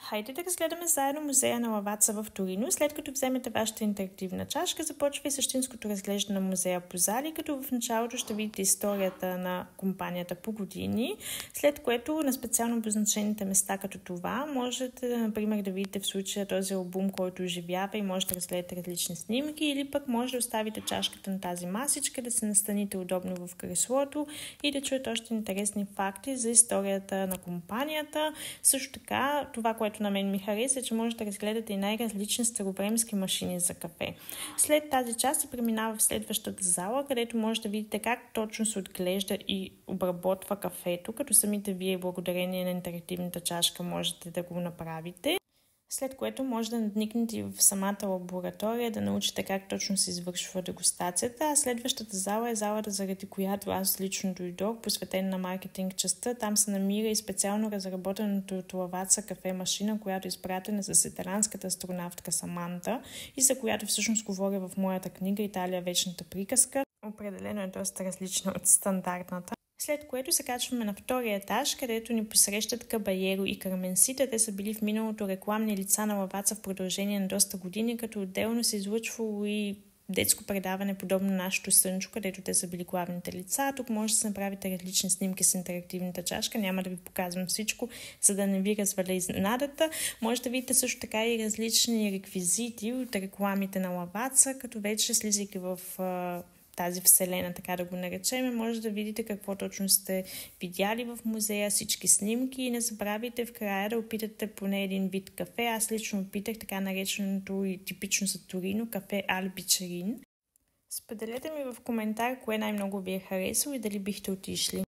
Хайде да разгледаме заедно музея на Лаваца в Торино. След като вземете вашата интерактивна чашка, започва и същинското разглеждане на музея по зали, като в началото ще видите историята на компанията по години, след което на специално обозначените места като това можете, например, да видите в случая този албум, който оживява и можете да разгледате различни снимки, или пък може да оставите чашката на тази масичка, да се настаните удобно в креслото и да чуете още интересни факти за историята на компанията. Също така, това, което на мен ми хареса, е, че може да разгледате и най-различни старовремски машини за кафе. След тази част се преминава в следващата зала, където може да видите как точно се отглежда и обработва кафето, като самите вие благодарение на интерактивната чашка можете да го направите. След което може да надникнете в самата лаборатория, да научите как точно се извършва дегустацията. А следващата зала е залата, заради която аз лично дойдох, посветена на маркетинг частта. Там се намира и специално разработеното от Лаваца кафе машина, която е изпратена с италианската астронавтка Саманта и за която всъщност говоря в моята книга «Италия вечната приказка». Определено е доста различна от стандартната. След което се качваме на втория етаж, където ни посрещат Кабаеро и Карменсита. Те са били в миналото рекламни лица на Лаваца в продължение на доста години, като отделно се излъчвало и детско предаване, подобно нашето Сънчо, където те са били главните лица. Тук може да се направите различни снимки с интерактивната чашка. Няма да ви показвам всичко, за да не ви разваля изненадата. Може да видите също така и различни реквизити от рекламите на Лаваца, като вече слизайки в тази вселена, така да го наречем, може да видите какво точно сте видяли в музея, всички снимки и не забравяйте в края да опитате поне един вид кафе. Аз лично опитах така нареченото и типично за Торино кафе Албичерин. Споделете ми в коментар кое най-много ви е харесало и дали бихте отишли.